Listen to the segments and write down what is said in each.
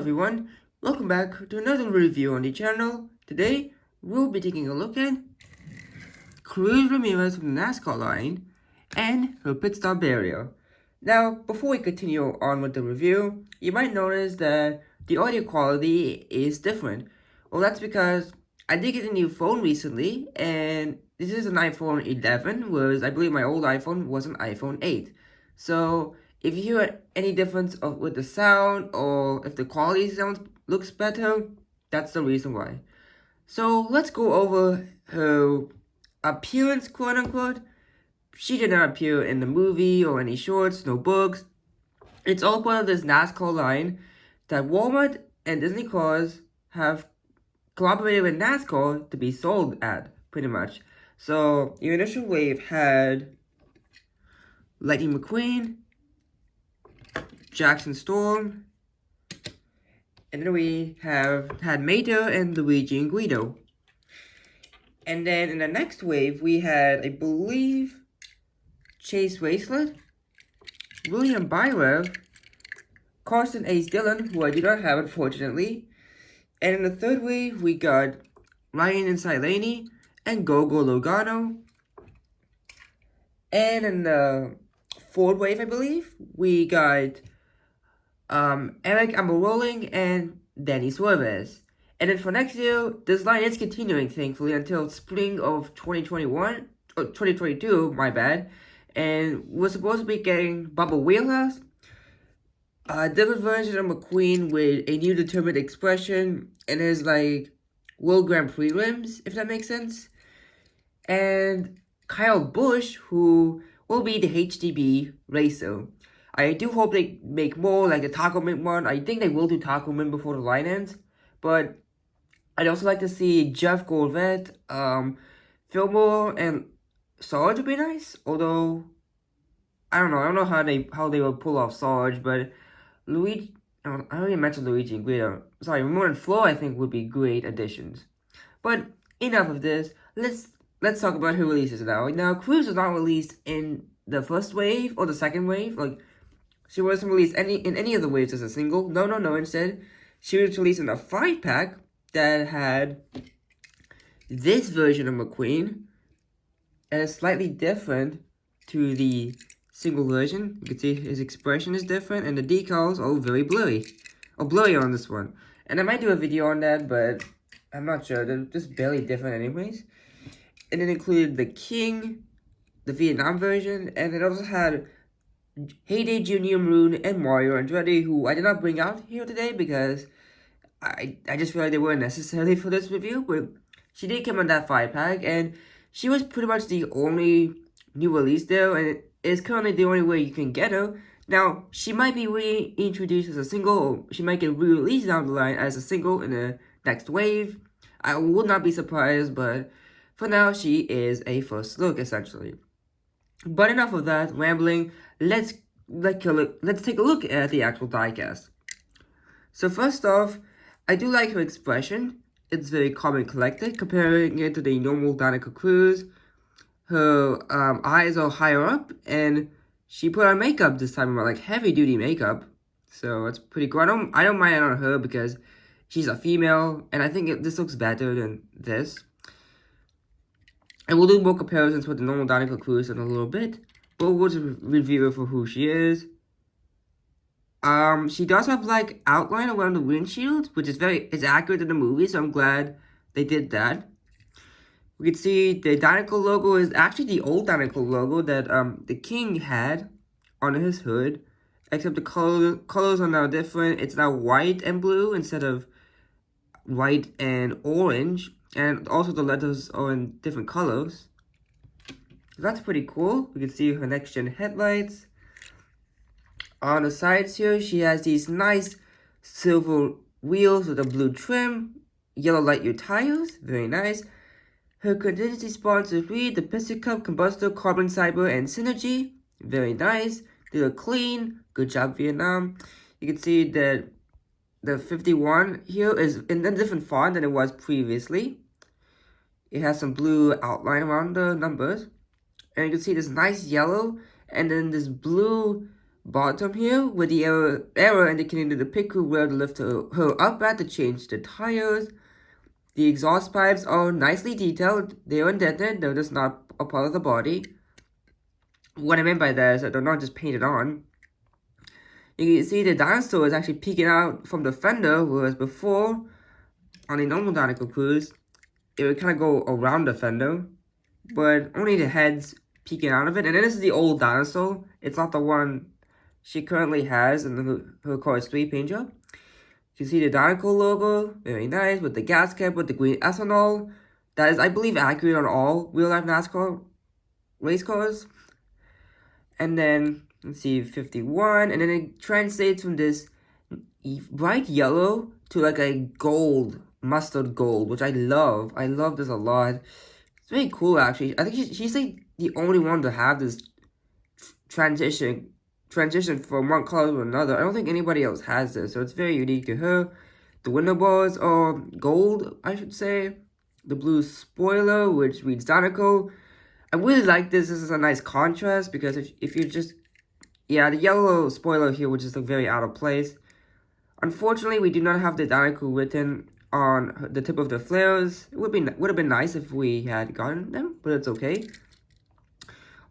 everyone, welcome back to another review on the channel. Today, we'll be taking a look at Cruz Ramirez from the NASCAR line and her pit stop barrier. Now, before we continue on with the review, you might notice that the audio quality is different. Well, that's because I did get a new phone recently, and this is an iPhone 11, whereas I believe my old iPhone was an iPhone 8. So, if you hear any difference with the sound, or if the quality looks better, that's the reason why. So, let's go over her appearance, quote unquote. She did not appear in the movie or any shorts, no books. It's all part of this NASCAR line that Walmart and Disney Cars have collaborated with NASCAR to be sold at, pretty much. So, your initial wave had Lightning McQueen, Jackson Storm, and then we had Mattel and Luigi and Guido. And then in the next wave, we had, I believe, Chase Wastelet, William Byrev, Carson Ace Dillon, who I do not have, unfortunately. And in the third wave, we got Ryan and Silani and Gogo Logano. And in the fourth wave, I believe, we got Eric Amarolling and Danny Suarez. And then for next year, this line is continuing, thankfully, until spring of 2021, or 2022, my bad. And we're supposed to be getting Bubba Wheelhouse, a different version of McQueen with a new determined expression, and his, like, World Grand Prix rims, if that makes sense. And Kyle Busch, who will be the HDB racer. I do hope they make more, like the Taco Mint one. I think they will do Taco Mint before the line ends. But I'd also like to see Jeff Gorvet, Fillmore, and Sarge would be nice. Although, I don't know how they will pull off Sarge, but Luigi, I already mentioned Luigi and Guido. Sorry, Ramon and Flo I think would be great additions. But enough of this. Let's talk about her releases now. Now, Cruz was not released in the first wave or the second wave. Like, she wasn't released in any of the waves as a single. No. Instead, she was released in a 5-pack that had this version of McQueen, and it's slightly different to the single version. You can see his expression is different, and the decals are very blurry. Or blurry on this one. And I might do a video on that, but I'm not sure. They're just barely different anyways. And it included the King, the Vietnam version, and it also had Heyday Junior Maroon and Mario Andretti, who I did not bring out here today because I just feel like they weren't necessary for this review, but she did come on that 5-pack, and she was pretty much the only new release there, and it is currently the only way you can get her. Now, she might be reintroduced as a single, or she might get re-released down the line as a single in the next wave. I would not be surprised, but for now, she is a first look, essentially. But enough of that rambling. Let's take a look at the actual diecast. So first off, I do like her expression. It's very calm and collected, comparing it to the normal Danica Cruz. Her eyes are higher up, and she put on makeup this time, like heavy-duty makeup. So it's pretty cool. I don't mind it on her because she's a female, and I think this looks better than this. And we'll do more comparisons with the normal Danica Cruz in a little bit. But we'll just review her for who she is. She does have, like, outline around the windshield, which is it's accurate in the movie, so I'm glad they did that. We can see the Danica logo is actually the old Danica logo that, the King had on his hood. Except the colors are now different. It's now white and blue instead of white and orange. And also the letters are in different colors. That's pretty cool. We can see her next-gen headlights. On the sides here, she has these nice silver wheels with a blue trim. Yellow light year tires. Very nice. Her contingency sponsors read the Piston Cup, Combustor, Carbon Cyber, and Synergy. Very nice. They look clean. Good job, Vietnam. You can see that the 51 here is in a different font than it was previously. It has some blue outline around the numbers. And you can see this nice yellow and then this blue bottom here with the arrow indicating to the pit crew where to lift her up at to change the tires. The exhaust pipes are nicely detailed. They are indented, they're just not a part of the body. What I mean by that is that they're not just painted on. You can see the dinosaur is actually peeking out from the fender, whereas before, on a normal Dinosaur Cruise, it would kind of go around the fender, but only the head's peeking out of it. And then this is the old dinosaur. It's not the one she currently has in her car's 3 paint job. You can see the Dinosaur logo, very nice, with the gas cap, with the green S on all. That is, I believe, accurate on all real-life NASCAR race cars. And then, let's see, 51, and then it translates from this bright yellow to like a gold, mustard gold, which I love. I love this a lot. It's very cool, actually. I think she's like the only one to have this transition from one color to another. I don't think anybody else has this, so it's very unique to her. The window bars are gold, I should say. The blue spoiler, which reads Dinoco. I really like this. This is a nice contrast, because if you just... Yeah, the yellow spoiler here would just look very out of place. Unfortunately, we do not have the Dinoco written on the tip of the flares. It would have been nice if we had gotten them, but it's okay.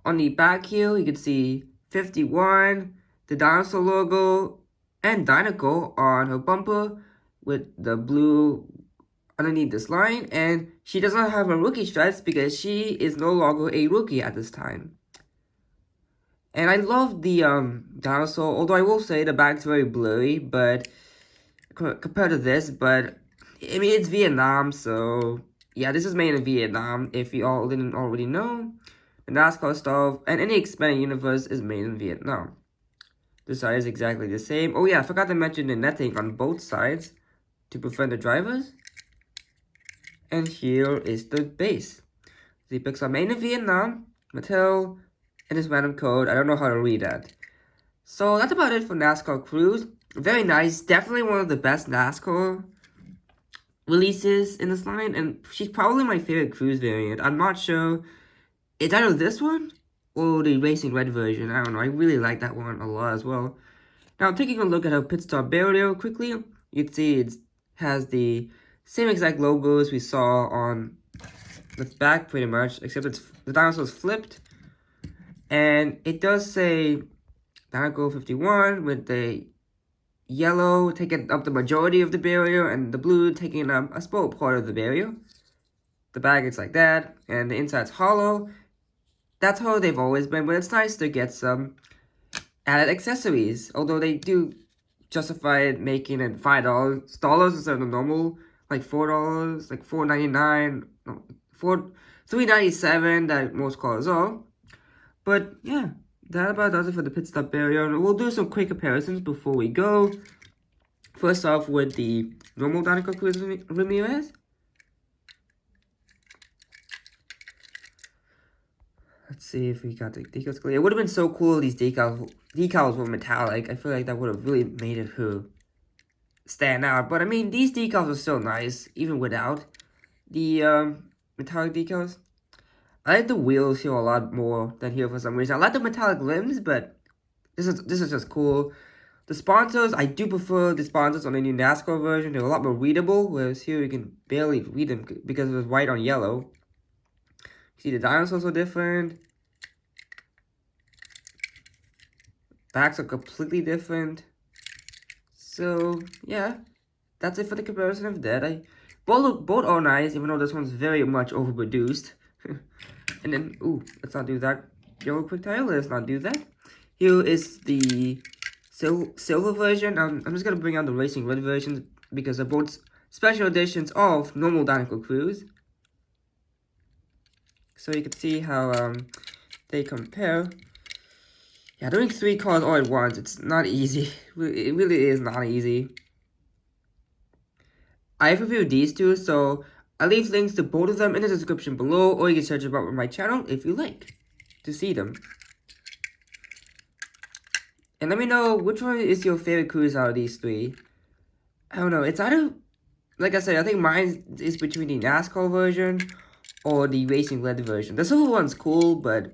On the back here, you can see 51, the dinosaur logo, and Dinoco on her bumper with the blue underneath this line. And she does not have her rookie stripes because she is no longer a rookie at this time. And I love the dinosaur, although I will say the back's very blurry, but compared to this, but I mean, it's Vietnam, so yeah, this is made in Vietnam, if you all didn't already know. The NASCAR stuff and any expanded universe is made in Vietnam. The side is exactly the same. Oh yeah, I forgot to mention the netting on both sides to prevent the drivers. And here is the base. The picks are made in Vietnam, Mattel, and this random code. I don't know how to read that. So that's about it for NASCAR Cruise. Very nice. Definitely one of the best NASCAR releases in this line. And she's probably my favorite Cruise variant. I'm not sure. It's either this one or the Racing Red version. I don't know. I really like that one a lot as well. Now, taking a look at her pit stop barrier quickly, you can see it has the same exact logos we saw on the back pretty much, except the dinosaur's flipped. And it does say Dinoco 51 with the yellow taking up the majority of the barrier and the blue taking up a small part of the barrier. The back is like that, and the inside's hollow. That's how they've always been, but it's nice to get some added accessories. Although they do justify it making it $5 instead of the normal, like $4, like $4.99, no, $3.97 that most cars are. But yeah, that about does it for the pit stop barrier. We'll do some quick comparisons before we go. First off with the normal Dinoco Cruz Ramirez. Let's see if we got the decals clear. It would have been so cool if these decals were metallic. I feel like that would have really made it stand out. But I mean, these decals are still nice, even without the metallic decals. I like the wheels here a lot more than here for some reason. I like the metallic limbs, but this is just cool. The sponsors, I do prefer the sponsors on the new NASCAR version. They're a lot more readable, whereas here you can barely read them because it was white on yellow. See, the dinosaurs are different. Backs are completely different. So, yeah. That's it for the comparison of that. Both are nice, even though this one's very much overproduced. And then, ooh, let's not do that. Yellow quick tire, let's not do that. Here is the silver version. I'm just going to bring out the Racing Red version because they're both special editions of normal Dinoco Cruise. So you can see how they compare. Yeah, doing 3 cars all at once, it's not easy. It really is not easy. I've reviewed these two, so I'll leave links to both of them in the description below, or you can search about on my channel if you like to see them. And let me know which one is your favorite cruise out of these 3. I don't know, it's either, like I said, I think mine is between the NASCAR version or the Racing Red version. The silver one's cool, but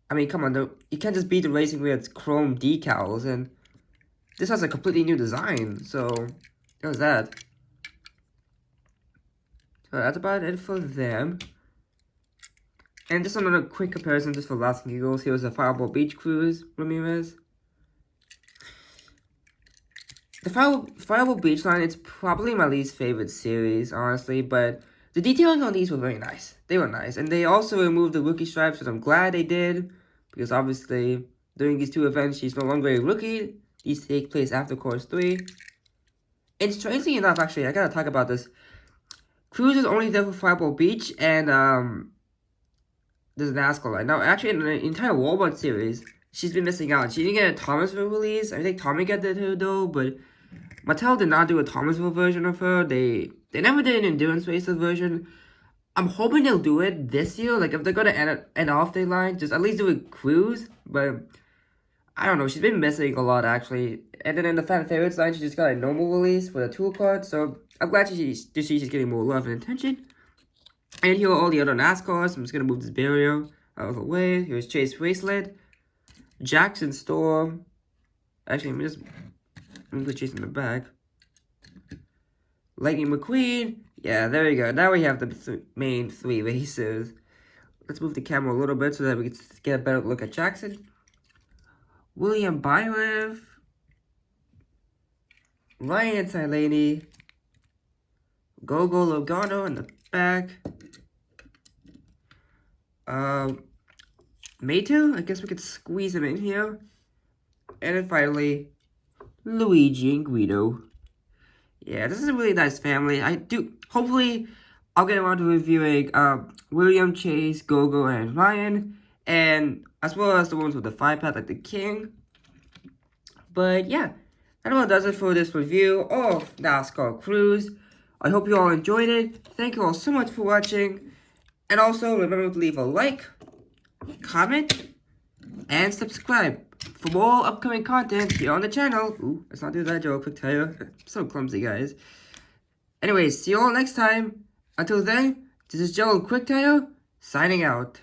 I mean, come on, you can't just beat the racing with chrome decals, and this has a completely new design, so there's that. So that's about it for them. And just another quick comparison just for laughs and giggles. Here was a Fireball Beach Cruz Ramirez. The Fireball Beach line, it's probably my least favorite series, honestly, but the detailing on these were very nice. They were nice, and they also removed the rookie stripes, which I'm glad they did, because obviously, during these two events, she's no longer a rookie. These take place after Course 3. And strangely enough, actually, I gotta talk about this. Cruz is only there for Fireball Beach, and, there's a NASCAR line. Now, actually, in the entire Walmart series, she's been missing out. She didn't get a Thomasville release. I think Tommy got her though, but Mattel did not do a Thomasville version of her. They never did an endurance racer version. I'm hoping they'll do it this year. Like, if they're gonna end off their line, just at least do a Cruise. But I don't know. She's been missing a lot, actually. And then in the fan favorites line, she just got a normal release with a tool card. So I'm glad she's getting more love and attention. And here are all the other NASCARs. I'm just gonna move this barrier out of the way. Here's Chase Bracelet, Jackson Storm. Actually, let me put Chase in the back. Lightning McQueen. Yeah, there we go. Now we have the main three racers. Let's move the camera a little bit so that we can get a better look at Jackson. William Byron. Ryan Anti-Laney. Gogo Logano in the back. Mattel, I guess we could squeeze him in here. And then finally, Luigi and Guido. Yeah, this is a really nice family. Hopefully, I'll get around to reviewing William, Chase, Gogo, and Ryan. And as well as the ones with the 5-pack, like the King. But yeah, that about does it for this review of NASCAR Cruz. I hope you all enjoyed it. Thank you all so much for watching. And also, remember to leave a like, comment, and subscribe for more upcoming content here on the channel. Ooh, let's not do that joke, quick tire. I'm so clumsy, guys. Anyways, see you all next time. Until then, this is Joe Quick Tire, signing out.